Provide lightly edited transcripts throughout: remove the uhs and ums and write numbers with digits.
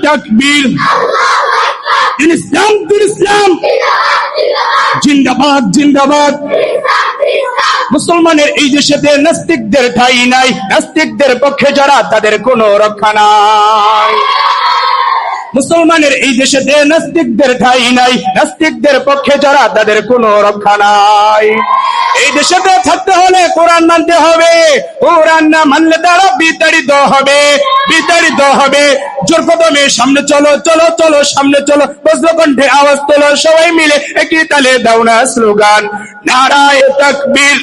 তাকবীর, দিন ইসলাম, দিন ইসলাম, জিন্দাবাদ, জিন্দাবাদ। মুসলমানের এই দেশেতে নাস্তিকদের ঠাঁই নাই, নাস্তিকদের পক্ষে যারা তাদের কোনো রক্ষা নাই। মুসলমানের এই দেশেতে নাস্তিকদের ঠাঁই নাই, নাস্তিকদের পক্ষে যারা তাদের কোনো রক্ষা নাই। এই দেশেতে থাকতে হলে কোরআন মানতে হবে, কোরআন না মানলে তারা বিতাড়িত হবে, বিতাড়িত হবে। জোর কদমে সামনে চলো, চলো চলো সামনে চলো, বজ্রকণ্ঠে আওয়াজ তোলো, সবাই মিলে একই তালে দাও না স্লোগান, নারায়ে তাকবীর,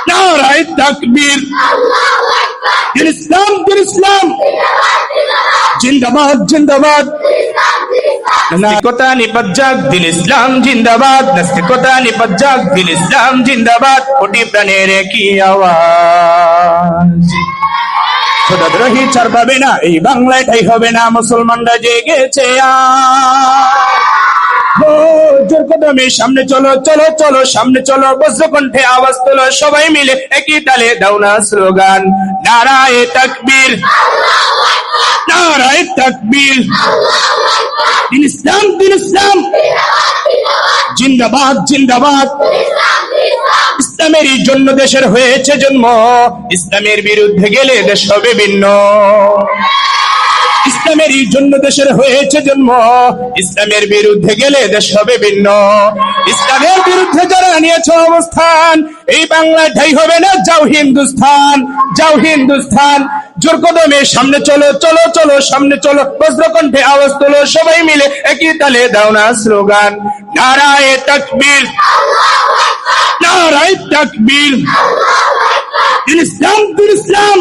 নারায়ে তাকবীর, দিন ইসলাম, দিন ইসলাম, জিন্দাবাদ, জিন্দাবাদ। নাস্তিকতা নিপাত যাক, দিন ইসলাম জিন্দাবাদ, নাস্তিকতা নিপাত যাক, দিন ইসলাম জিন্দাবাদ। কোটি প্রাণের একই আওয়াজ, খোদাদ্রোহী ছাড় পাবে না, এই বাংলায় ঠাঁই হবে না, মুসলমানরা জেগেছে জোর কদমে সামনে চলো, চলো চলো সামনে চলো, বজ্রকণ্ঠে আওয়াজ তোলো, সবাই মিলে একই তালে দাও না স্লোগান, নারায়ে তাকবীর, নারায়ে তাকবীর, দিন ইসলাম, দিন ইসলাম, জিন্দাবাদ, জিন্দাবাদ। ইসলামেরই জন্য দেশের হয়েছে জন্ম, ইসলামের বিরুদ্ধে গেলে দেশ হবে ভিন্ন। ইসলামেরই জন্য দেশের হয়েছে জন্ম, ইসলামের বিরুদ্ধে গেলে দেশ হবে ভিন্ন। ইসলামের বিরুদ্ধে যারা নিয়েছ অবস্থান, এই বাংলায় ঠাঁই হবে না, যাও হিন্দুস্তান, যাও হিন্দুস্তান। জোর কদমে সামনে চলো, চলো চলো সামনে চলো, বজ্রকণ্ঠে আওয়াজ তোলো, সবাই মিলে একই তালে দাও না স্লোগান, নারায়ে তাকবীর, নারায়ে তাকবীর, দিন ইসলাম, দিন ইসলাম,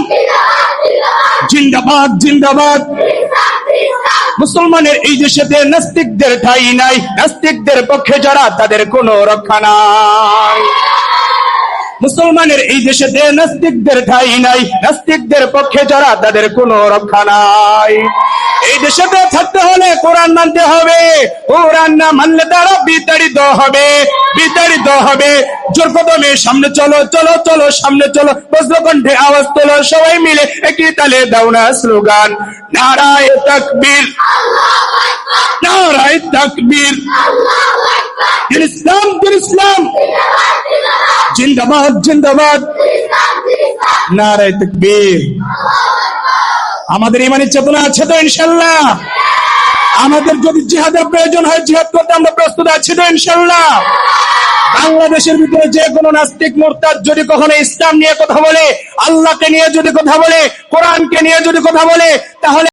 জিন্দাবাদ, জিন্দাবাদ। মুসলমানের এই দেশেতে নাস্তিকদের ঠাঁই নাই, নাস্তিকদের পক্ষে যারা তাদের কোনো রক্ষা নাই। মুসলমানের এই দেশেতে নাস্তিকদের ঠাঁই নাই, নাস্তিকদের পক্ষে যারা তাদের কোনো রক্ষা নাই। এই দেশেতে থাকতে হলে কোরআন মানতে হবে, কোরআন না মানলে তারা বিতাড়িত হবে, বিতাড়িত হবে। জোর কদমে সামনে চলো, চলো চলো সামনে চলো, বজ্রকণ্ঠে আওয়াজ তোলো, সবাই মিলে একই তালে দাও না স্লোগান, নারায়ে তাকবীর, নারায়ে তাকবীর, দিন ইসলাম, দিন ইসলাম, জিন্দাবাদ, জিন্দাবাদ, নারায়ে তাকবীর। আমাদের ইমানি চেতনা আছে তো ইনশাআল্লাহ? আমাদের যদি জিহাদের প্রয়োজন হয়, জিহাদ করতে আমরা প্রস্তুত আছি তো ইনশাআল্লাহ? বাংলাদেশের ভিতরে যে কোনো নাস্তিক মুরতাদ যদি কখনো ইসলাম নিয়ে কথা বলে, আল্লাহকে নিয়ে যদি কথা বলে, কোরআনকে নিয়ে যদি কথা বলে, তাহলে